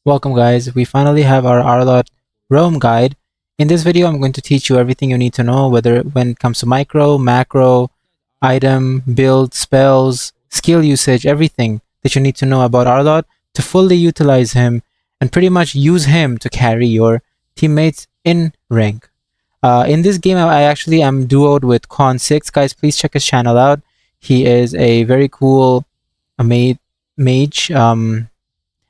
Welcome guys, we finally have our Arlott roam guide. In this video I'm going to teach you everything you need to know when it comes to micro, macro, item, build, spells, skill usage, everything that you need to know about Arlott to fully utilize him and pretty much use him to carry your teammates in rank. In this game I actually am duoed with Con6. Guys, please check his channel out. He is a very cool mage.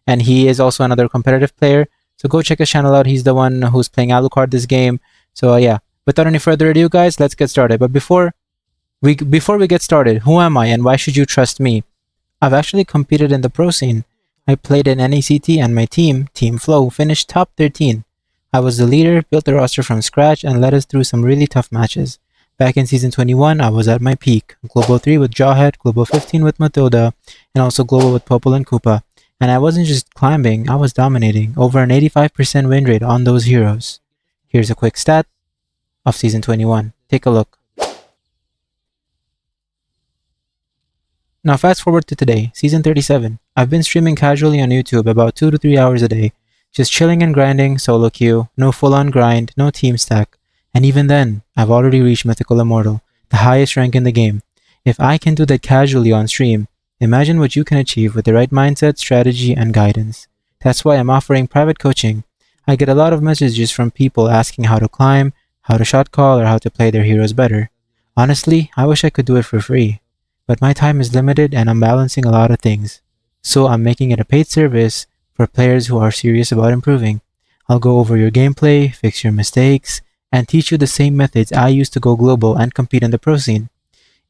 And he is also another competitive player. So go check his channel out. He's the one who's playing Alucard this game. So yeah, without any further ado, guys, let's get started. But before we get started, who am I and why should you trust me? I've actually competed in the pro scene. I played in NECT and my team, Team Flow, finished top 13. I was the leader, built the roster from scratch, and led us through some really tough matches. Back in Season 21, I was at my peak. Global 3 with Jawhead, Global 15 with Matilda, and also Global with Popol and Koopa. And I wasn't just climbing, I was dominating, over an 85% win rate on those heroes. Here's a quick stat of Season 21. Take a look. Now fast forward to today, Season 37. I've been streaming casually on YouTube about 2 to 3 hours a day. Just chilling and grinding, solo queue, no full-on grind, no team stack. And even then, I've already reached Mythical Immortal, the highest rank in the game. If I can do that casually on stream, imagine what you can achieve with the right mindset, strategy, and guidance. That's why I'm offering private coaching. I get a lot of messages from people asking how to climb, how to shot call, or how to play their heroes better. Honestly, I wish I could do it for free. But my time is limited and I'm balancing a lot of things. So I'm making it a paid service for players who are serious about improving. I'll go over your gameplay, fix your mistakes, and teach you the same methods I use to go global and compete in the pro scene.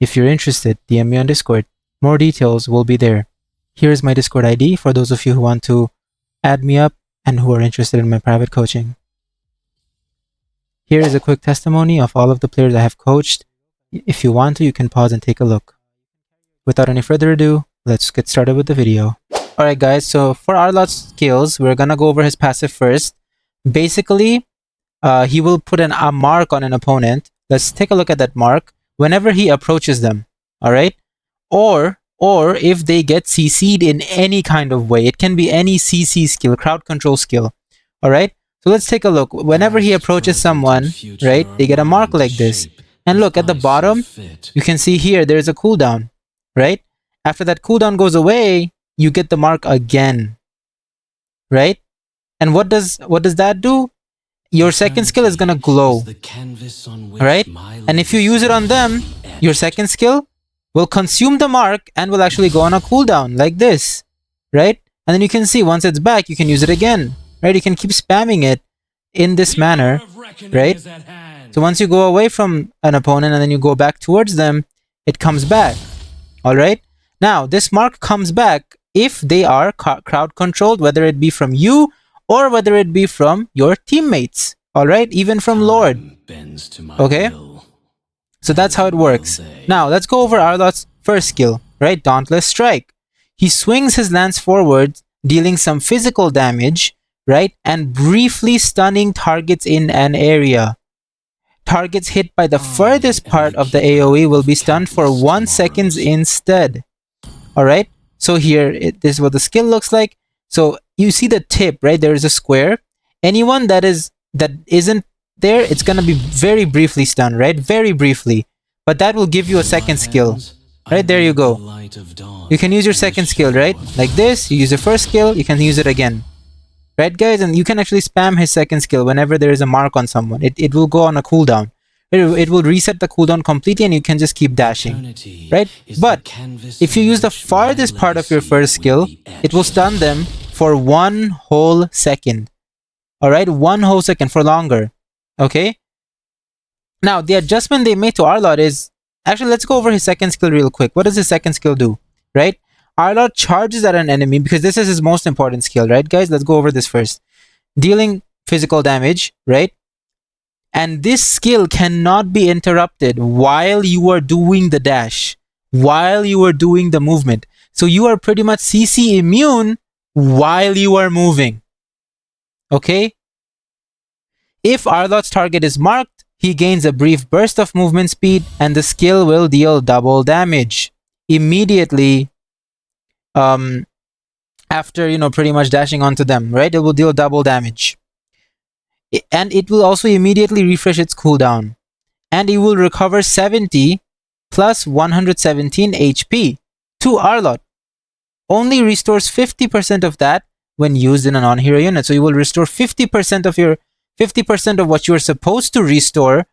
If you're interested, DM me on Discord. More details will be there. Here's my Discord ID for those of you who want to add me up and who are interested in my private coaching. Here is a quick testimony of all of the players I have coached. If you want to, you can pause and take a look. Without any further ado, let's get started with the video. Alright guys, so for Arlott's skills, we're gonna go over his passive first. Basically, he will put a mark on an opponent. Let's take a look at that mark whenever he approaches them. Alright? Or if they get CC'd in any kind of way. It can be any CC skill, crowd control skill. Alright? So let's take a look. Whenever he approaches someone, right, they get a mark like this. And look, at the bottom, you can see here, there's a cooldown. Right? After that cooldown goes away, you get the mark again. Right? And what does that do? Your second skill is gonna glow. Alright? And if you use it on them, your second skill will consume the mark and will actually go on a cooldown like this, right? And then you can see once it's back, you can use it again, right? You can keep spamming it in this manner, right? So once you go away from an opponent and then you go back towards them, it comes back, all right? Now, this mark comes back if they are crowd controlled, whether it be from you or whether it be from your teammates, all right? Even from Lord, okay? So that's how it works. Now, let's go over Arlott's first skill, right? Dauntless Strike. He swings his lance forward, dealing some physical damage, right? And briefly stunning targets in an area. Targets hit by the furthest part of the AoE will be stunned for 1 second instead. Alright? So here, this is what the skill looks like. So you see the tip, right? There is a square. Anyone that isn't there, it's gonna be very briefly stunned, right? Very briefly. But that will give you a second skill. Right, there you go. You can use your second skill, right? Like this, you use your first skill, you can use it again. Right, guys? And you can actually spam his second skill whenever there is a mark on someone. It will go on a cooldown. It will reset the cooldown completely and you can just keep dashing. Right? But if you use the farthest part of your first skill, it will stun them for 1 whole second. Alright? 1 whole second for longer. Okay? Now, the adjustment they made to Arlott is... Actually, let's go over his second skill real quick. What does his second skill do? Right? Arlott charges at an enemy because this is his most important skill, right, guys? Let's go over this first. Dealing physical damage, right? And this skill cannot be interrupted while you are doing the dash, while you are doing the movement. So you are pretty much CC immune while you are moving. Okay? If Arlott's target is marked, he gains a brief burst of movement speed and the skill will deal double damage. Immediately, after, you know, pretty much dashing onto them, right? It will deal double damage. And it will also immediately refresh its cooldown. And it will recover 70 plus 117 HP to Arlott. Only restores 50% of that when used in a non-hero unit. So you will restore 50% of what you are supposed to restore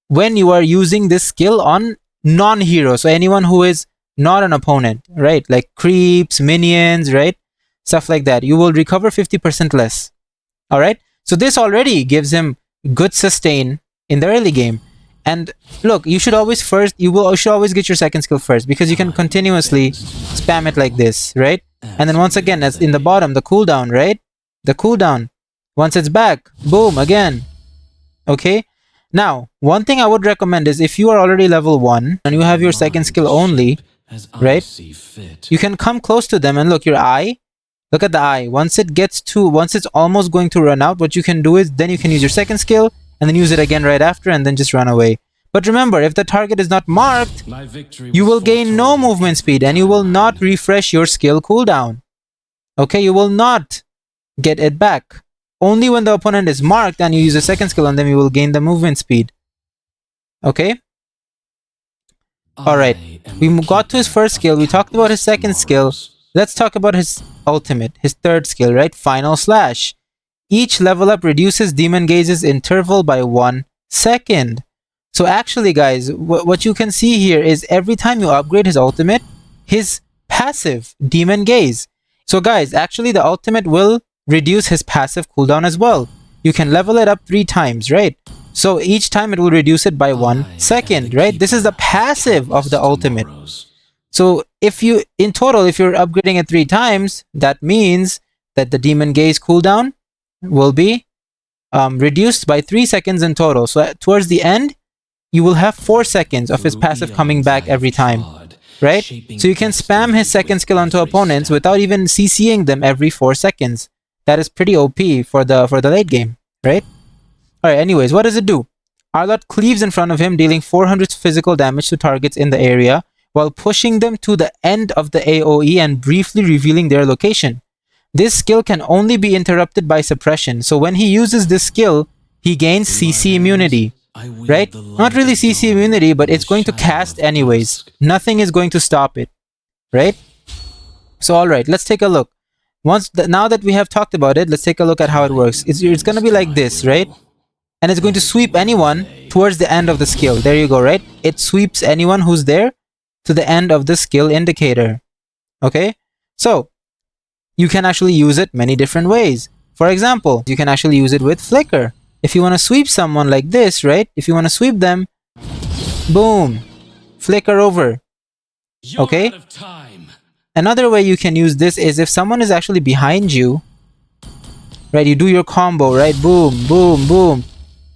when you are using this skill on non-hero. So anyone who is not an opponent, right? Like creeps, minions, right? Stuff like that. You will recover 50% less. All right. So this already gives him good sustain in the early game. And look, you should always get your second skill first, because you can continuously spam it like this, right? And then once again, as in the bottom, the cooldown, right? The cooldown. Once it's back, boom, again. Okay? Now, one thing I would recommend is if you are already level 1 and you have your second skill only, right? You can come close to them and look, your eye. Look at the eye. Once it's almost going to run out, what you can do is then you can use your second skill and then use it again right after and then just run away. But remember, if the target is not marked, you will gain no movement speed and you will not refresh your skill cooldown. Okay, you will not get it back. Only when the opponent is marked and you use a second skill on them, you will gain the movement speed. Okay? Alright, we got to his first skill. We talked about his second skill. Let's talk about his ultimate, his third skill, right? Final Slash. Each level up reduces Demon Gaze's interval by 1 second. So actually, guys, what you can see here is every time you upgrade his ultimate, his passive, Demon Gaze. So guys, actually the ultimate will reduce his passive cooldown as well. You can level it up 3 times, right? So each time it will reduce it by 1 second, right? This is the passive of the ultimate. So if you're upgrading it 3 times, that means that the Demon Gaze cooldown will be reduced by 3 seconds in total. So towards the end, you will have 4 seconds of his passive coming back every time, right? So you can spam his second skill onto opponents without even CCing them every 4 seconds. That is pretty OP for the late game, right? Alright, anyways, what does it do? Arlott cleaves in front of him, dealing 400 physical damage to targets in the area, while pushing them to the end of the AoE and briefly revealing their location. This skill can only be interrupted by suppression, so when he uses this skill, he gains CC immunity, right? Not really CC immunity, but it's going to cast anyways. Nothing is going to stop it, right? So alright, let's take a look. Now that we have talked about it, let's take a look at how it works. It's going to be like this, right? And it's going to sweep anyone towards the end of the skill. There you go, right? It sweeps anyone who's there to the end of the skill indicator. Okay? So, you can actually use it many different ways. For example, you can actually use it with flicker. If you want to sweep someone like this, right? If you want to sweep them, boom, flicker over. Okay? Another way you can use this is if someone is actually behind you, right? You do your combo, right? Boom, boom, boom.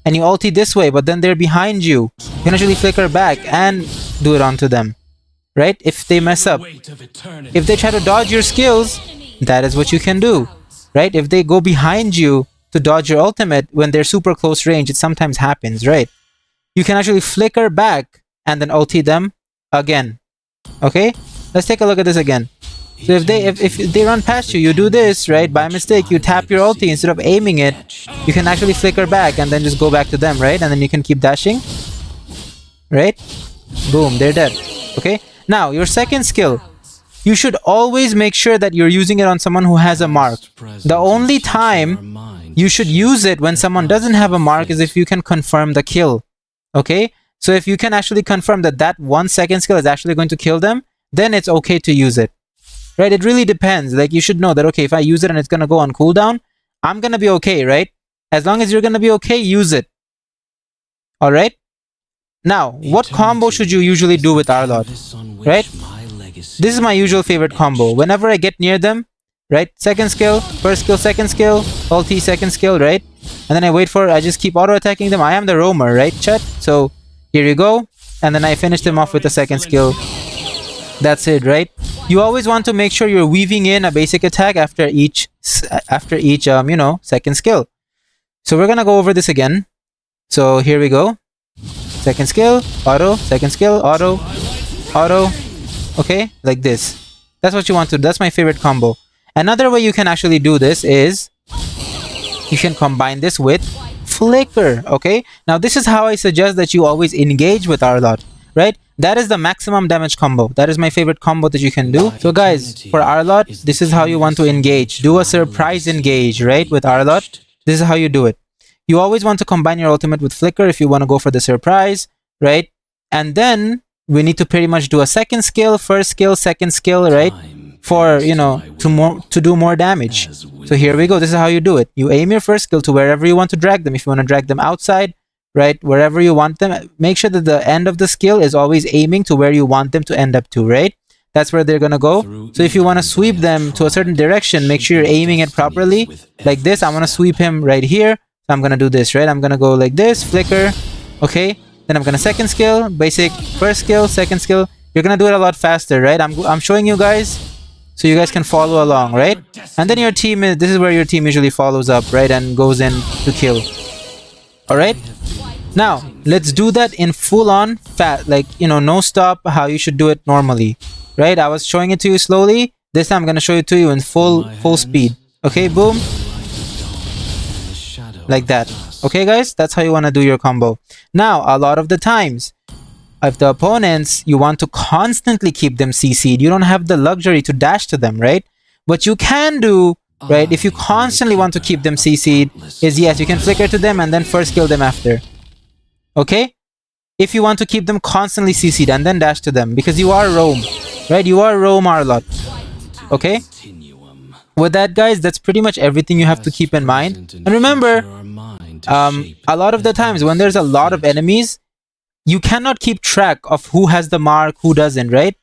And you ulti this way, but then they're behind you. You can actually flicker back and do it onto them, right? If they mess up. If they try to dodge your skills, that is what you can do, right? If they go behind you to dodge your ultimate when they're super close range, it sometimes happens, right? You can actually flicker back and then ulti them again. Okay? Let's take a look at this again. So if they run past you, you do this, right? By mistake, you tap your ulti instead of aiming it. You can actually flicker back and then just go back to them, right? And then you can keep dashing, right? Boom, they're dead. Okay? Now, your second skill. You should always make sure that you're using it on someone who has a mark. The only time you should use it when someone doesn't have a mark is if you can confirm the kill. Okay? So if you can actually confirm that that 1 second skill is actually going to kill them, then it's okay to use it. Right? It really depends. Like, you should know that, okay, if I use it and it's going to go on cooldown, I'm going to be okay, right? As long as you're going to be okay, use it. Alright? Now, what combo should you usually do with Arlott? Right? This is my usual favorite combo. Whenever I get near them, right? Second skill, first skill, second skill, ulti, second skill, right? And then I just keep auto-attacking them. I am the roamer, right, chat? So, here you go. And then I finish them off with the second skill. That's it, right? You always want to make sure you're weaving in a basic attack after each second skill. So we're gonna go over this again. So here we go. Second skill, auto, second skill, auto, auto. Okay, like this. That's what you want to do. That's my favorite combo. Another way you can actually do this is you can combine this with flicker. Okay, now this is how I suggest that you always engage with Arlott, right? That is the maximum damage combo. That is my favorite combo that you can do. So guys, for Arlott, this is how you want to engage. Do a surprise engage, right? With Arlott, this is how you do it. You always want to combine your ultimate with flicker if you want to go for the surprise, right? And then we need to pretty much do a second skill, first skill, second skill, right? For, you know, to do more damage. So here we go. This is how you do it. You aim your first skill to wherever you want to drag them. If you want to drag them outside, right, wherever you want them, make sure that the end of the skill is always aiming to where you want them to end up to, right? That's where they're gonna go. So if you want to sweep them to a certain direction, make sure you're aiming it properly. Like this, I want to sweep him right here. So I'm gonna do this, right? I'm gonna go like this, flicker, okay? Then I'm gonna second skill, basic, first skill, second skill. You're gonna do it a lot faster, right? I'm showing you guys so you guys can follow along, right? And then your team is, this is where your team usually follows up, right? And goes in to kill. Alright? Now, let's do that in full-on fat, like, you know, no stop, how you should do it normally. Right? I was showing it to you slowly. This time I'm gonna show it to you in full speed. Okay, boom. Like that. Okay, guys? That's how you want to do your combo. Now, a lot of the times, if the opponents, you want to constantly keep them CC'd, you don't have the luxury to dash to them, right? What you can do, right, if you constantly want to keep them CC'd, is yes, you can flicker to them and then first kill them after. Okay? If you want to keep them constantly CC'd and then dash to them, because you are roam, right? You are roam Arlott. Okay? With that, guys, that's pretty much everything you have to keep in mind. And remember, a lot of the times when there's a lot of enemies, you cannot keep track of who has the mark, who doesn't, right?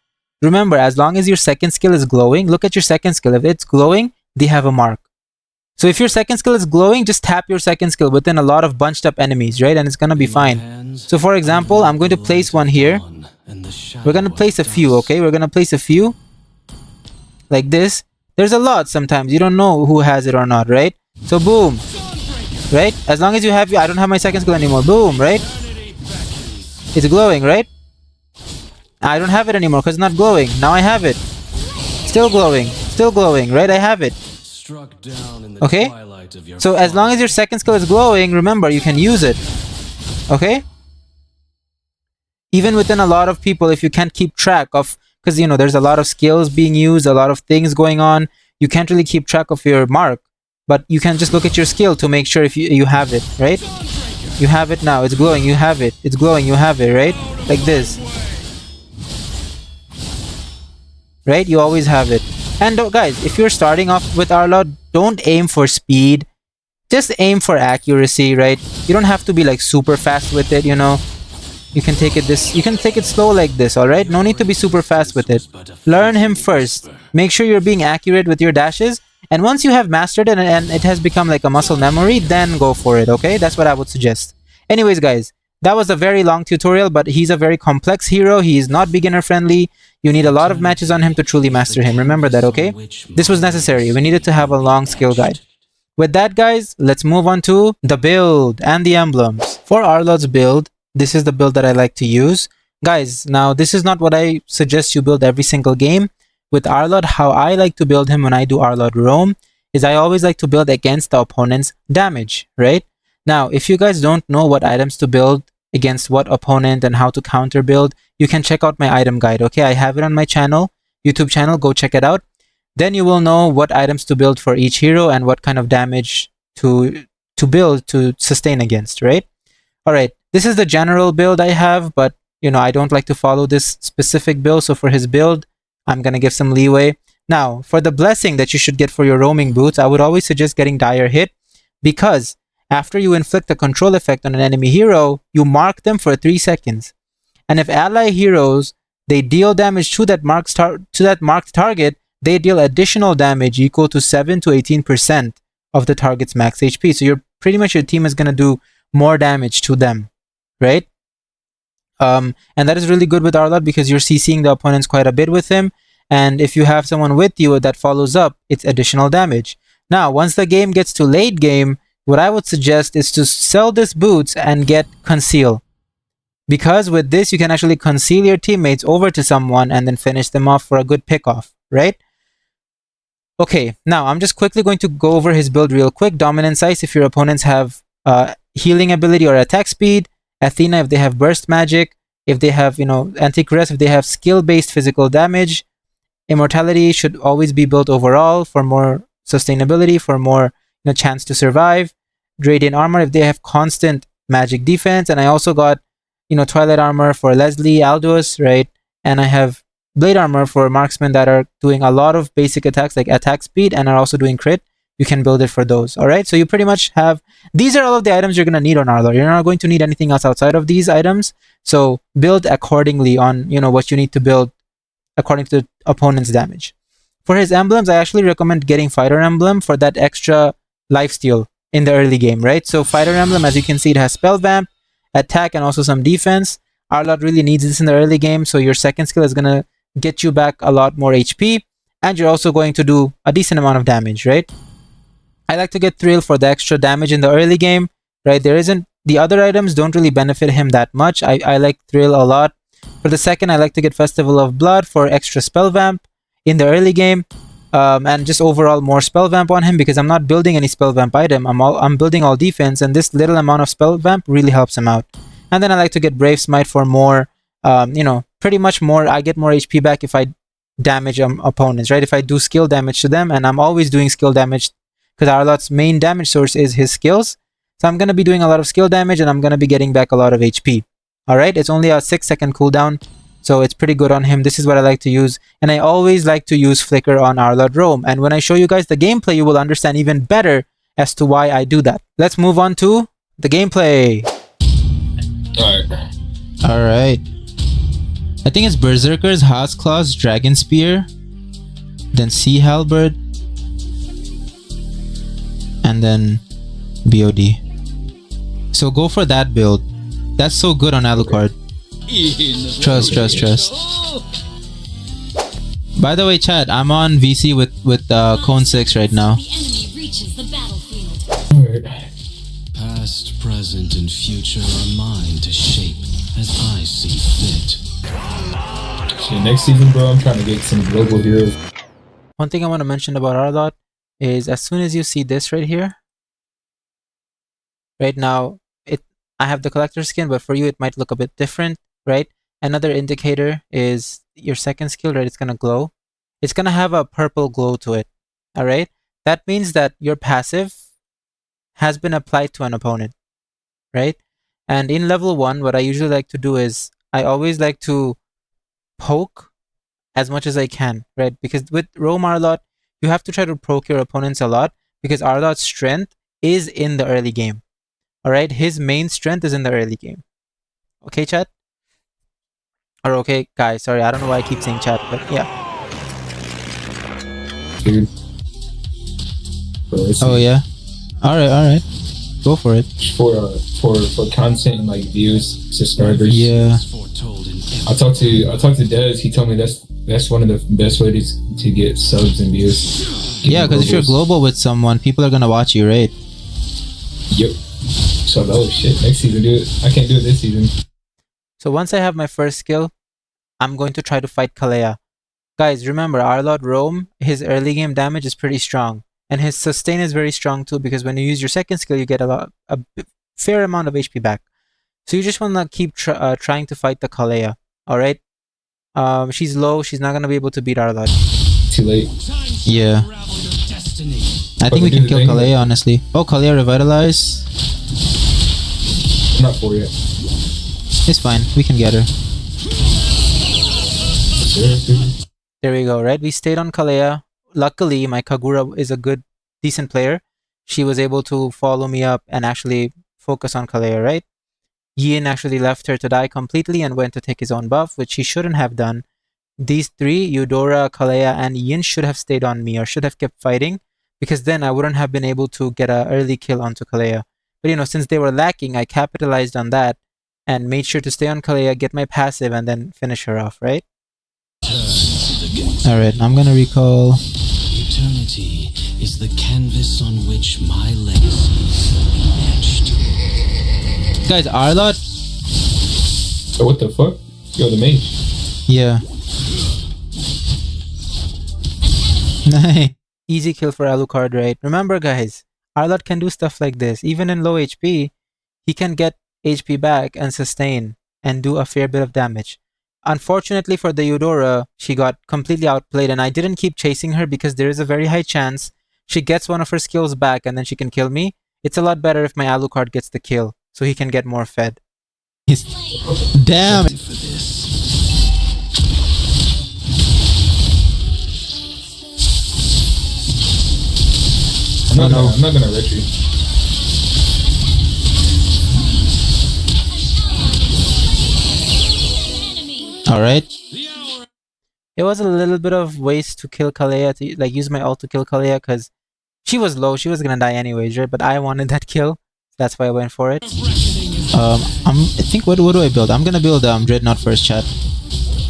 Remember, as long as your second skill is glowing, look at your second skill. If it's glowing, they have a mark. So if your second skill is glowing, just tap your second skill within a lot of bunched up enemies, right? And it's gonna be fine. So for example, I'm going to place one here. We're gonna place a few, okay? We're gonna place a few. Like this. There's a lot sometimes. You don't know who has it or not, right? So boom. Right? As long as you have... I don't have my second skill anymore. Boom, right? It's glowing, right? I don't have it anymore because it's not glowing. Now I have it. Still glowing. Still glowing, right? I have it. Okay? So as long as your second skill is glowing, remember, you can use it. Okay? Even within a lot of people, if you can't keep track of... Because, you know, there's a lot of skills being used, a lot of things going on. You can't really keep track of your mark. But you can just look at your skill to make sure if you have it, right? You have it now. It's glowing. You have it. It's glowing. You have it, right? Like this. Right? You always have it. And guys, if you're starting off with Arlott, don't aim for speed. Just aim for accuracy, right? You don't have to be like super fast with it, you know. You can take it slow like this, alright? No need to be super fast with it. Learn him first. Make sure you're being accurate with your dashes. And once you have mastered it and it has become like a muscle memory, then go for it, okay? That's what I would suggest. Anyways, guys, that was a very long tutorial, but he's a very complex hero. He is not beginner friendly. You need a lot of matches on him to truly master him. Remember that, okay? This was necessary. We needed to have a long skill guide. With that, guys, let's move on to the build and the emblems. For Arlott's build, this is the build that I like to use. Guys, now this is not what I suggest you build every single game. With Arlott, how I like to build him when I do Arlott roam is I always like to build against the opponent's damage, right? Now, if you guys don't know what items to build against what opponent and how to counter build, you can check out my item guide, okay? I have it on my channel, YouTube channel, go check it out. Then you will know what items to build for each hero and what kind of damage to build to sustain against, right? Alright, this is the general build I have, but you know, I don't like to follow this specific build, so for his build, I'm gonna give some leeway. Now, for the blessing that you should get for your roaming boots, I would always suggest getting dire hit, because after you inflict a control effect on an enemy hero, you mark them for 3 seconds. And if ally heroes, they deal damage to that marked target, they deal additional damage equal to 7 to 18% of the target's max HP. So you're pretty much, your team is gonna do more damage to them, right? And that is really good with Arlott because you're CCing the opponents quite a bit with him. And if you have someone with you that follows up, it's additional damage. Now, once the game gets to late game, what I would suggest is to sell this boots and get conceal. Because with this, you can actually conceal your teammates over to someone and then finish them off for a good pickoff, right? Okay, now I'm just quickly going to go over his build real quick. Dominance Ice if your opponents have healing ability or attack speed. Athena if they have burst magic. If they have, Antichris if they have skill-based physical damage. Immortality should always be built overall for more sustainability, for more chance to survive. Radiant Armor if they have constant magic defense. And I also got, Twilight Armor for Leslie, Aldous, right? And I have Blade Armor for marksmen that are doing a lot of basic attacks like attack speed and are also doing crit. You can build it for those, alright? So you pretty much have, these are all of the items you're going to need on Arlott. You're not going to need anything else outside of these items. So build accordingly on, what you need to build according to the opponent's damage. For his emblems, I actually recommend getting Fighter Emblem for that extra lifesteal in the early game, right? So Fighter Emblem, as you can see, it has Spell Vamp, attack, and also some defense. Arlott really needs this in the early game, so your second skill is going to get you back a lot more HP, and you're also going to do a decent amount of damage, right? I like to get Thrill for the extra damage in the early game, right? The other items don't really benefit him that much. I like Thrill a lot. For the second, I like to get Festival of Blood for extra Spell Vamp in the early game, and just overall more Spell Vamp on him because I'm not building any Spell Vamp item. I'm building all defense, and this little amount of Spell Vamp really helps him out. And then I like to get Brave Smite for more, pretty much more. I get more HP back if I damage opponents, right? If I do skill damage to them, and I'm always doing skill damage because Arlott's main damage source is his skills. So I'm going to be doing a lot of skill damage, and I'm going to be getting back a lot of HP. Alright, it's only a 6-second cooldown, so it's pretty good on him. This is what I like to use, and I always like to use Flicker on Arlott Roam. And when I show you guys the gameplay, you will understand even better as to why I do that. Let's move on to the gameplay. Alright. I think it's Berserkers, Haas Claws, Dragon Spear, then Sea Halberd, and then BOD. So go for that build. That's so good on Alucard. Trust. By the way, chat, I'm on VC with Cone 6 right now. Past, present, and future are mine to shape as I see fit. Shit, next season, bro, I'm trying to get some global heroes. One thing I want to mention about Arlott is as soon as you see this right here, right now, I have the collector skin, but for you it might look a bit different, right? Another indicator is your second skill, right? It's gonna glow. It's gonna have a purple glow to it, alright? That means that your passive has been applied to an opponent, right? And in level 1, what I usually like to do is I always like to poke as much as I can, right? Because with Roam Arlott, you have to try to poke your opponents a lot because Arlott's strength is in the early game. Alright, his main strength is in the early game. Okay, chat? Or okay, guys, sorry, I don't know why I keep saying chat, but yeah. Dude. Oh yeah? Alright. Go for it. For content and like views, subscribers. Yeah. I talked to Des, he told me that's one of the best ways to get subs and views. Yeah, because if you're global with someone, people are gonna watch you, right? Yep. So, oh shit, next season, dude. I can't do it this season. So once I have my first skill, I'm going to try to fight Kalea. Guys, remember, Arlott Roam, his early game damage is pretty strong. And his sustain is very strong too, because when you use your second skill, you get a fair amount of HP back. So you just want to keep trying to fight the Kalea, alright? She's low, she's not going to be able to beat Arlott. Too late. Yeah. I think we can kill Kalea, honestly. Oh, Kalea revitalize. Not for yet. It's fine. We can get her. There we go, right? We stayed on Kalea. Luckily, my Kagura is a decent player. She was able to follow me up and actually focus on Kalea, right? Yin actually left her to die completely and went to take his own buff, which he shouldn't have done. These three, Eudora, Kalea, and Yin should have stayed on me or should have kept fighting, because then I wouldn't have been able to get an early kill onto Kalea. But since they were lacking, I capitalized on that and made sure to stay on Kalea, get my passive, and then finish her off, right? Alright, I'm gonna recall. Eternity is the canvas on which my legacy will be etched. Guys, Arlott. Oh, what the fuck? Yo, the mage. Yeah. Nice. Easy kill for Alucard, right? Remember guys, Arlott can do stuff like this. Even in low HP, he can get HP back and sustain and do a fair bit of damage. Unfortunately for the Eudora, she got completely outplayed and I didn't keep chasing her because there is a very high chance she gets one of her skills back and then she can kill me. It's a lot better if my Alucard gets the kill so he can get more fed. Damn! For this. I'm not gonna retreat. Alright. It was a little bit of waste to kill Kalea, to like use my ult to kill Kalea because she was low, she was gonna die anyways, right? But I wanted that kill. That's why I went for it. I think what do I build? I'm gonna build Dreadnought first, chat.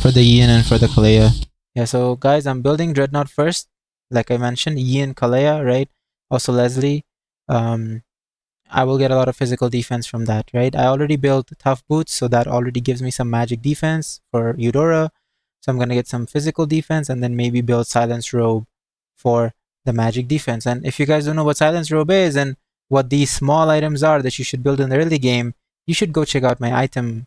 For the Yin and for the Kalea. Yeah, so guys, I'm building Dreadnought first. Like I mentioned, Yin, Kalea, right? Also Leslie. I will get a lot of physical defense from that, right? I already built Tough Boots, so that already gives me some magic defense for Eudora. So I'm going to get some physical defense and then maybe build Silence Robe for the magic defense. And if you guys don't know what Silence Robe is and what these small items are that you should build in the early game, you should go check out my item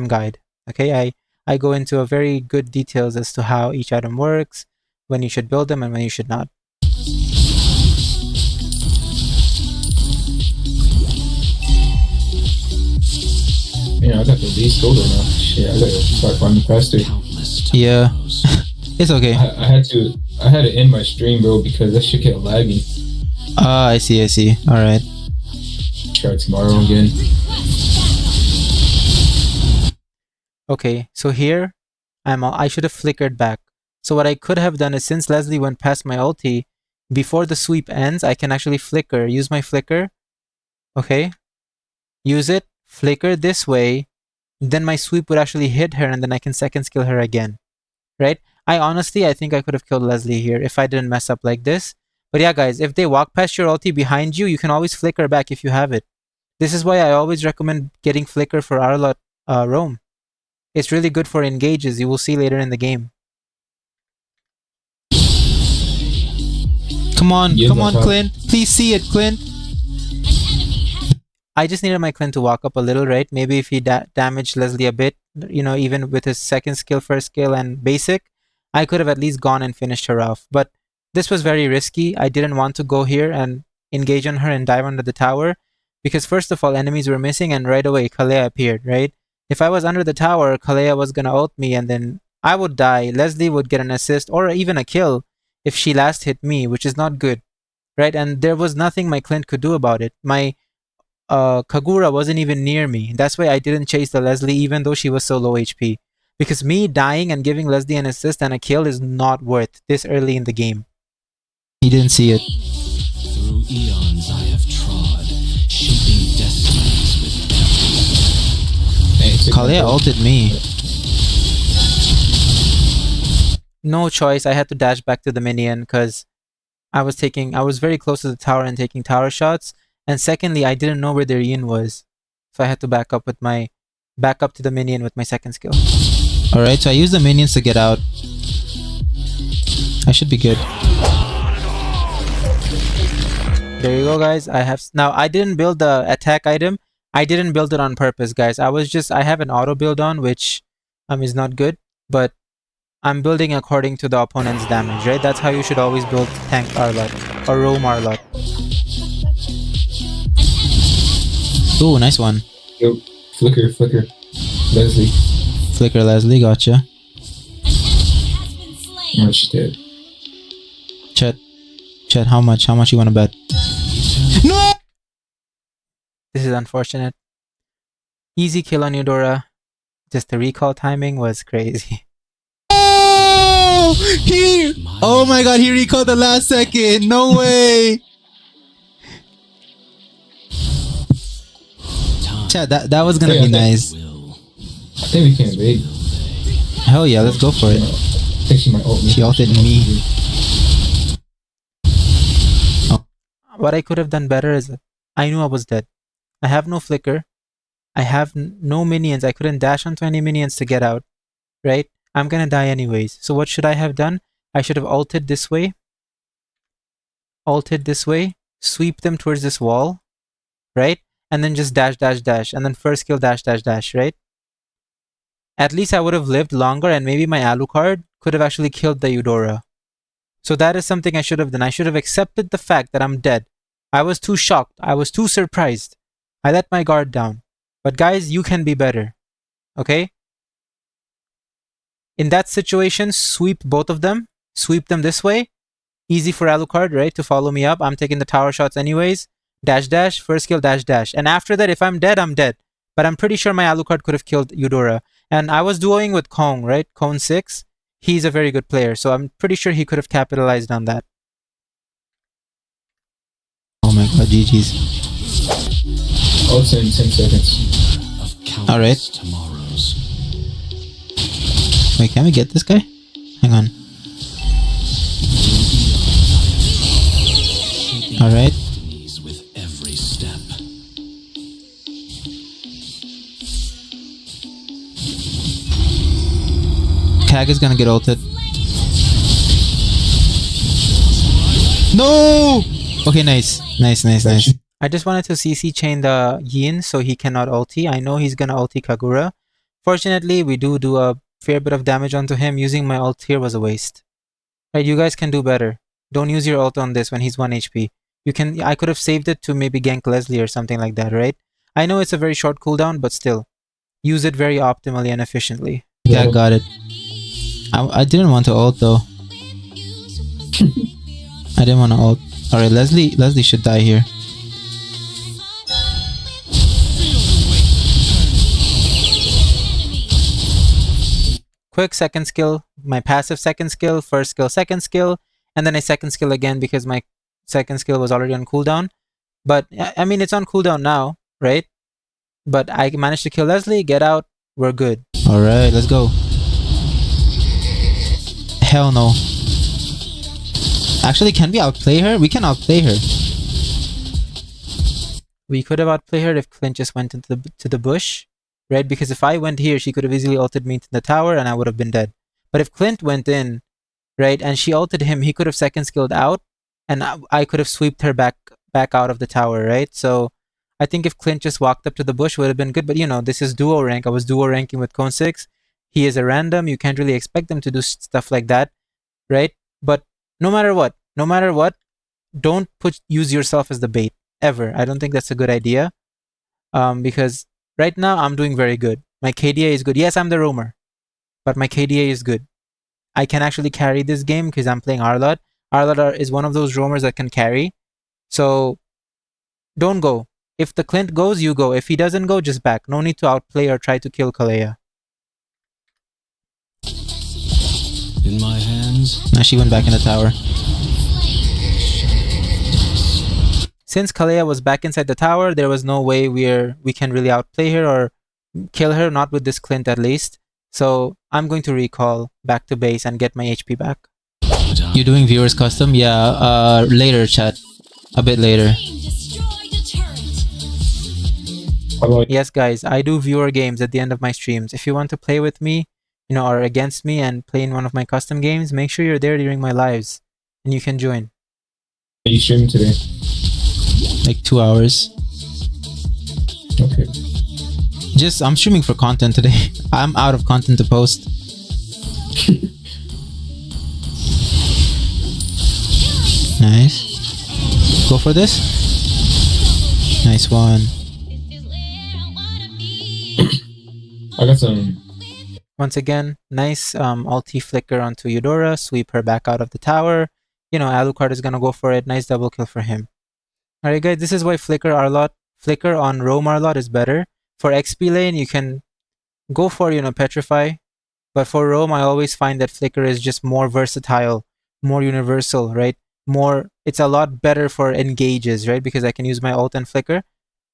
guide. Okay, I go into a very good details as to how each item works, when you should build them and when you should not. Yeah, I got the least golden now. Shit, I gotta start farming faster. Yeah, it's okay. I had to end my stream, bro, because that shit kept lagging. Ah, I see. Alright. Try tomorrow again. Okay, so here, I should have flickered back. So what I could have done is since Leslie went past my ulti, before the sweep ends, I can actually flicker, use my flicker. Okay, use it, flicker this way, then my sweep would actually hit her and then I can second skill her again, right? I think I could have killed Leslie here if I didn't mess up like this. But yeah guys, if they walk past your ulti behind you, you can always flicker back if you have it. This is why I always recommend getting flicker for Arlott roam. It's really good for engages, you will see later in the game. Come on, Clint. Please see it, Clint. I just needed my Clint to walk up a little, right? Maybe if he damaged Leslie a bit, you know, even with his second skill, first skill, and basic, I could have at least gone and finished her off. But this was very risky. I didn't want to go here and engage on her and dive under the tower because first of all, enemies were missing and right away, Kalea appeared, right? If I was under the tower, Kalea was gonna ult me and then I would die. Leslie would get an assist or even a kill if she last hit me, which is not good, right? And there was nothing my Clint could do about it. My Kagura wasn't even near me. That's why I didn't chase the Leslie even though she was so low HP. Because me dying and giving Leslie an assist and a kill is not worth this early in the game. He didn't see it. Through eons I have trod, shaping destinies with Kalea ulted me. No choice, I had to dash back to the minion because I was very close to the tower and taking tower shots. And secondly, I didn't know where their Yin was. So I had to back up to the minion with my second skill. Alright, so I used the minions to get out. I should be good. There you go guys. Now I didn't build the attack item. I didn't build it on purpose, guys. I have an auto build on, which is not good, but I'm building according to the opponent's damage, right? That's how you should always build tank Arlott or roam Arlott. Ooh, nice one. Yo, flicker. Leslie. Flicker Leslie, gotcha. Oh, she's dead. Chet, how much you want to bet? No! This is unfortunate. Easy kill on Eudora. Just the recall timing was crazy. Oh! Oh my god, he recalled the last second! No way! Chat, that was gonna be nice. I think we can invade. Hell yeah, let's go for it. I think she might ult me. She ulted me. Oh. What I could have done better is I knew I was dead. I have no flicker. I have no minions. I couldn't dash onto any minions to get out. Right? I'm gonna die anyways. So what should I have done? I should have ulted this way. ulted this way, sweep them towards this wall, right? And then just dash, dash, dash, and then first kill, dash, dash, dash, right? At least I would have lived longer, and maybe my Alucard could have actually killed the Eudora. So that is something I should have done. I should have accepted the fact that I'm dead. I was too shocked. I was too surprised. I let my guard down. But guys, you can be better. Okay? In that situation, sweep both of them. Sweep them this way. Easy for Alucard, right? To follow me up. I'm taking the tower shots anyways. Dash, dash. First kill, dash, dash. And after that, if I'm dead, I'm dead. But I'm pretty sure my Alucard could have killed Eudora. And I was duoing with Kong, right? Kong 6. He's a very good player. So I'm pretty sure he could have capitalized on that. Oh my god, GG's. Also in 10 seconds. Alright. Wait, can we get this guy? Hang on. Alright. With every step. Kag is gonna get ulted. No! Okay, nice. Nice, nice, nice. I just wanted to CC chain the Yin so he cannot ulti. I know he's gonna ulti Kagura. Fortunately, we do a fair bit of damage onto him. Using my ult here was a waste. Right, you guys can do better. Don't use your ult on this when he's 1 HP. I could have saved it to maybe gank Leslie or something like that, right? I know it's a very short cooldown, but still. Use it very optimally and efficiently. Yeah, got it. I didn't want to ult though. I didn't want to ult. Alright, Leslie should die here. Quick second skill, my passive second skill, first skill, second skill, and then a second skill again because my second skill was already on cooldown. But, I mean, it's on cooldown now, right? But I managed to kill Leslie, get out, we're good. Alright, let's go. Hell no. Actually, can we outplay her? We can outplay her. We could have outplayed her if Clint just went into the bush, right? Because if I went here, she could have easily ulted me into the tower and I would have been dead. But if Clint went in, right, and she ulted him, he could have second skilled out and I could have sweeped her back out of the tower, right? So I think if Clint just walked up to the bush, would have been good. But you know, this is duo rank. I was duo ranking with Cone 6. He is a random. You can't really expect them to do stuff like that, right? But no matter what, don't use yourself as the bait ever. I don't think that's a good idea. Because right now I'm doing very good. My KDA is good. Yes, I'm the roamer, but my KDA is good. I can actually carry this game because I'm playing Arlott. Arlott is one of those roamers that can carry. So don't go. If the Clint goes, you go. If he doesn't go, just back. No need to outplay or try to kill Kalea. In my hands. Now she went back in the tower. Since Kalea was back inside the tower, there was no way we can really outplay her or kill her, not with this Clint at least. So I'm going to recall back to base and get my HP back. You're doing viewers custom? Yeah, later chat. A bit later. Yes guys, I do viewer games at the end of my streams. If you want to play with me, you know, or against me and play in one of my custom games, make sure you're there during my lives and you can join. Are you streaming today? Like 2 hours. Okay. I'm streaming for content today. I'm out of content to post. Nice. Go for this. Nice one. I got some. Once again, nice ulti flicker onto Eudora, sweep her back out of the tower. You know, Alucard is gonna go for it. Nice double kill for him. Alright guys, this is why flicker on roam Arlott is better. For XP lane, you can go for, you know, petrify. But for roam, I always find that flicker is just more versatile, more universal, right? It's a lot better for engages, right? Because I can use my ult and flicker.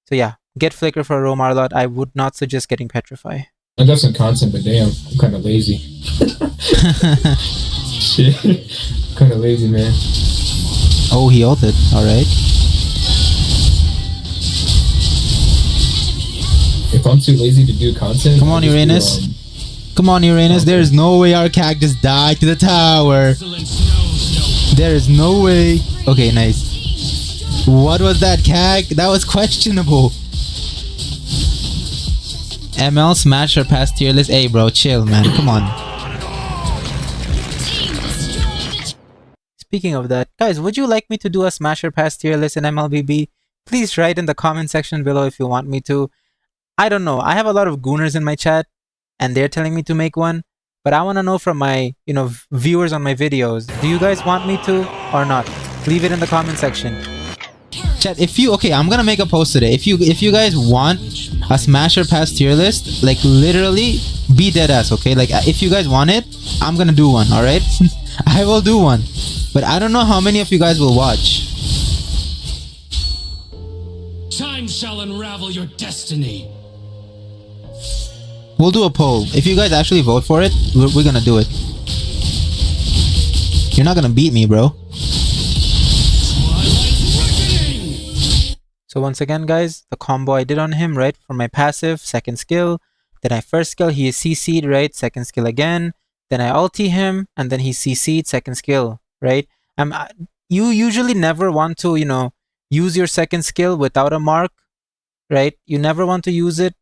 So yeah, get flicker for roam Arlott. I would not suggest getting petrify. I got some content, but damn, I'm kind of lazy. Shit. Kind of lazy, man. Oh, he ulted. Alright. If I'm too lazy to do content... Come on, Uranus. Come on, Uranus. There's no way our CAG just died to the tower. There is no way. Okay, nice. What was that, Kag? That was questionable. ML smash or pass tier list? Hey, bro, chill, man. Come on. Speaking of that, guys, would you like me to do a smash or pass tier list in MLBB? Please write in the comment section below if you want me to. I don't know. I have a lot of gooners in my chat, and they're telling me to make one. But I want to know from my, viewers on my videos. Do you guys want me to or not? Leave it in the comment section. Chat, okay, I'm gonna make a post today. If you guys want a smash or pass tier list, like literally, be dead ass, okay? Like if you guys want it, I'm gonna do one, all right? I will do one, but I don't know how many of you guys will watch. Time shall unravel your destiny. We'll do a poll. If you guys actually vote for it, we're gonna do it. You're not gonna beat me, bro. So once again, guys, the combo I did on him, right? For my passive, second skill. Then I first skill, he is CC'd, right? Second skill again. Then I ulti him, and then he's CC'd, second skill, right? You usually never want to, use your second skill without a mark, right? You never want to use it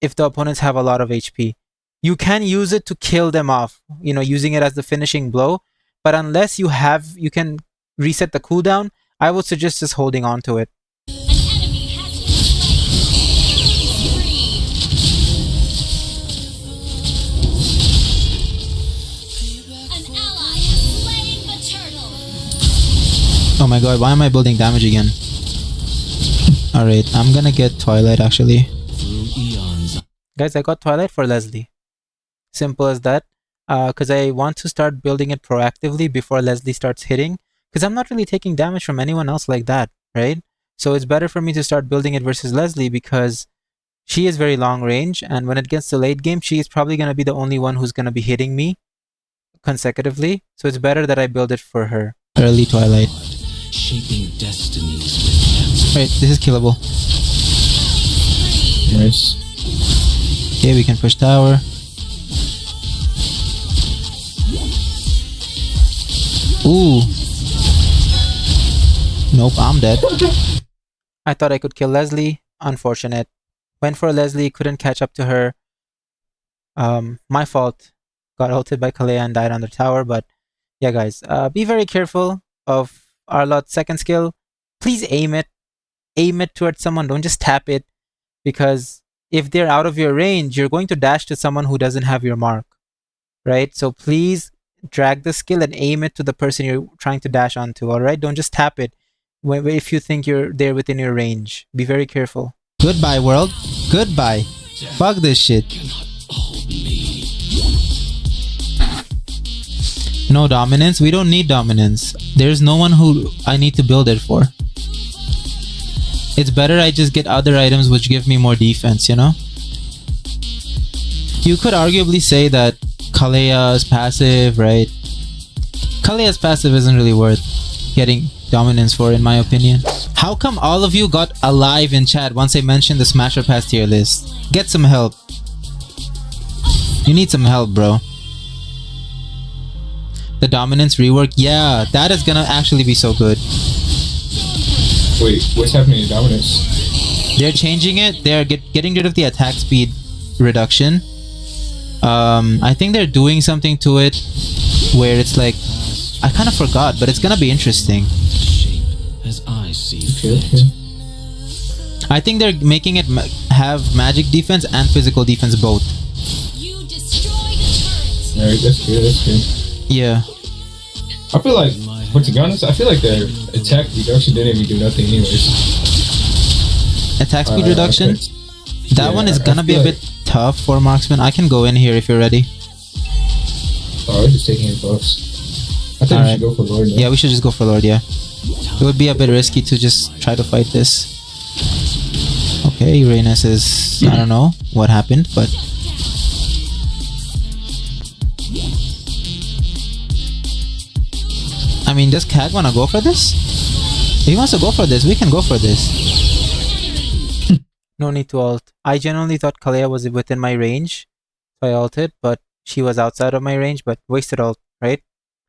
if the opponents have a lot of HP. You can use it to kill them off, using it as the finishing blow. But unless you can reset the cooldown, I would suggest just holding on to it. Oh my god, why am I building damage again? Alright, I'm gonna get Twilight actually. Guys, I got Twilight for Leslie. Simple as that. Because I want to start building it proactively before Leslie starts hitting. Because I'm not really taking damage from anyone else like that, right? So it's better for me to start building it versus Leslie because she is very long range. And when it gets to late game, she is probably going to be the only one who's going to be hitting me consecutively. So it's better that I build it for her. Early Twilight. Shaping destinies with Right, this is killable. Nice. Okay, we can push tower. Ooh. Nope, I'm dead. I thought I could kill Leslie. Unfortunate. Went for Leslie, couldn't catch up to her. My fault. Got ulted by Kalea and died on the tower, but yeah, guys, be very careful of Arlott's second skill. Please aim it. Aim it towards someone. Don't just tap it. Because if they're out of your range, you're going to dash to someone who doesn't have your mark. Right? So please drag the skill and aim it to the person you're trying to dash onto. Alright? Don't just tap it if you think you're there within your range. Be very careful. Goodbye, world. Goodbye. Fuck this shit. No dominance? We don't need dominance. There's no one who I need to build it for. It's better I just get other items which give me more defense, You could arguably say that Kalea's passive, right? Kalea's passive isn't really worth getting dominance for, in my opinion. How come all of you got alive in chat once I mentioned the Smash or Pass tier list? Get some help. You need some help, bro. The dominance rework, yeah, that is gonna actually be so good. Wait, what's happening in dominance? They're changing it. They're getting rid of the attack speed reduction. I think they're doing something to it where it's like, I kind of forgot, but it's gonna be interesting. As I see Okay. I think they're making it have magic defense and physical defense both. Alright, that's good, that's good. Yeah. I feel like, but to be honest, I feel like their attack reduction didn't even do nothing anyways. Attack speed reduction? Okay. That one is gonna be a bit tough for marksman. I can go in here if you're ready. Oh, we're just taking hit buffs. I think we should go for Lord now. Yeah, we should just go for Lord, yeah. It would be a bit risky to just try to fight this. Okay, Uranus is... I don't know what happened, but... I mean, does Kag wanna go for this? If he wants to go for this, we can go for this. No need to ult. I genuinely thought Kalea was within my range, so I ulted, but she was outside of my range, but wasted ult, right?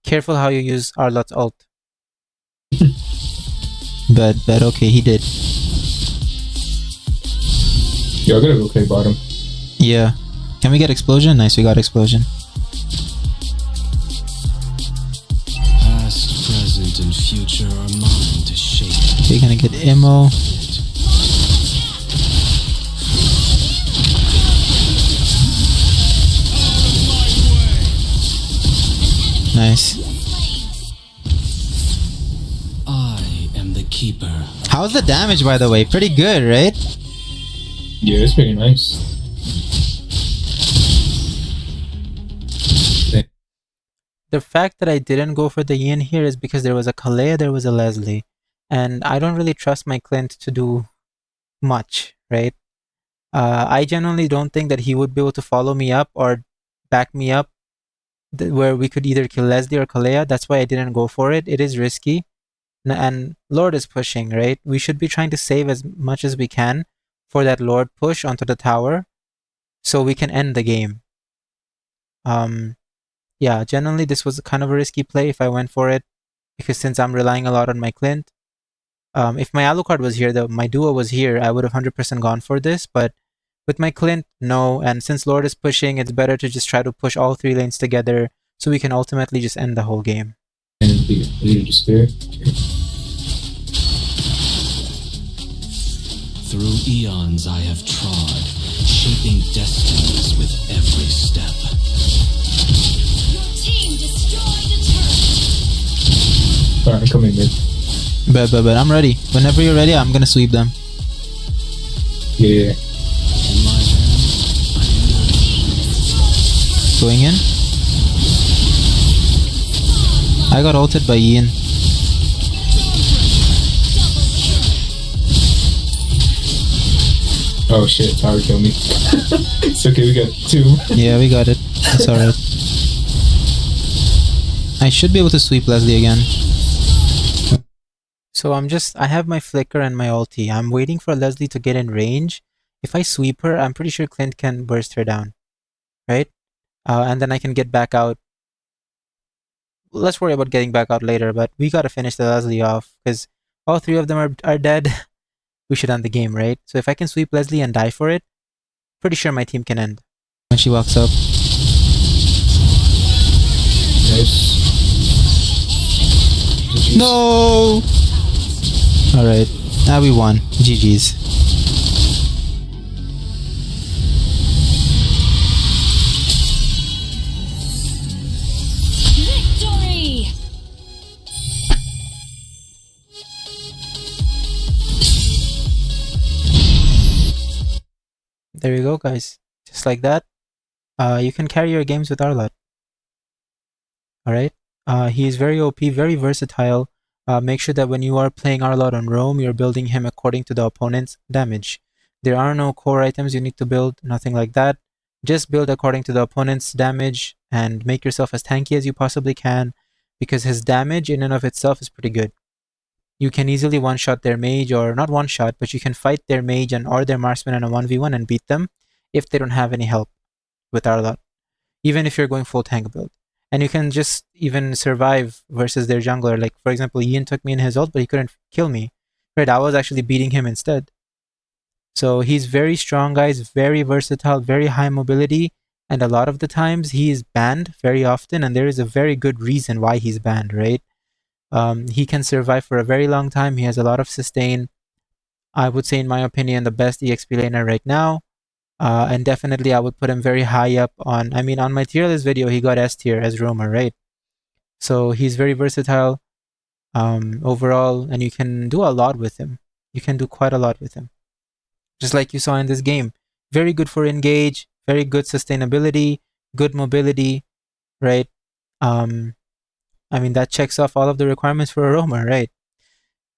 Careful how you use Arlott's ult. But okay, he did. Yo, I gotta go play bottom. Yeah. Can we get explosion? Nice, we got explosion. Past, present, and future are mine to shape. We're gonna get ammo. Nice. I am the keeper. How's the damage, by the way? Pretty good, right? Yeah, it's pretty nice. The fact that I didn't go for the Yin here is because there was a Kalea, there was a Leslie. And I don't really trust my Clint to do much, right? I genuinely don't think that he would be able to follow me up or back me up where we could either kill Leslie or Kalea. That's why I didn't go for it. It is risky. And Lord is pushing, right? We should be trying to save as much as we can for that Lord push onto the tower so we can end the game. Yeah, generally this was kind of a risky play if I went for it, because since I'm relying a lot on my Clint, if my Alucard was here, my duo was here, I would have 100% gone for this, but with my Clint, no, and since Lord is pushing, it's better to just try to push all 3 lanes together so we can ultimately just end the whole game. And lead despair. Through eons I have trod, shaping destinies with every step. Your team destroyed a turret. Alright, I'm coming in. But I'm ready. Whenever you're ready, I'm gonna sweep them. Yeah. In my hand, I am Going in. I got ulted by Ian. Oh shit, tower killed me. It's okay, we got 2. Yeah, we got it. That's alright. I should be able to sweep Leslie again. So I have my flicker and my ulti. I'm waiting for Leslie to get in range. If I sweep her, I'm pretty sure Clint can burst her down. Right? And then I can get back out. Let's worry about getting back out later, but we gotta finish the Leslie off, because all 3 of them are dead. We should end the game, right? So if I can sweep Leslie and die for it, pretty sure my team can end. When she walks up. Nice. GG's. No! Alright, now we won. GG's. Victory! There you go, guys. Just like that. You can carry your games with Arlott. Alright? He is very OP, very versatile. Make sure that when you are playing Arlott on roam, you're building him according to the opponent's damage. There are no core items you need to build, nothing like that. Just build according to the opponent's damage and make yourself as tanky as you possibly can, because his damage in and of itself is pretty good. You can easily one-shot their mage, or not one-shot, but you can fight their mage or their marksman in a 1v1 and beat them if they don't have any help with Arlott, even if you're going full tank build. And you can just even survive versus their jungler. Like, for example, Ian took me in his ult, but he couldn't kill me. Right, I was actually beating him instead. So he's very strong, guys, very versatile, very high mobility, and a lot of the times he is banned very often, and there is a very good reason why he's banned, right? He can survive for a very long time. He has a lot of sustain. I would say, in my opinion, the best EXP laner right now. And definitely I would put him very high up on, on my tier list video, he got S tier as roamer, right? So he's very versatile overall, and you can do a lot with him. You can do quite a lot with him. Just like you saw in this game. Very good for engage, very good sustainability, good mobility, right? That checks off all of the requirements for a roamer, right?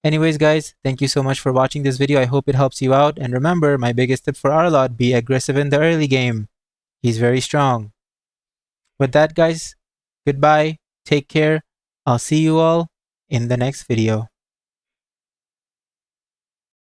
Anyways, guys, thank you so much for watching this video. I hope it helps you out. And remember, my biggest tip for Arlott, be aggressive in the early game. He's very strong. With that, guys, goodbye. Take care. I'll see you all in the next video.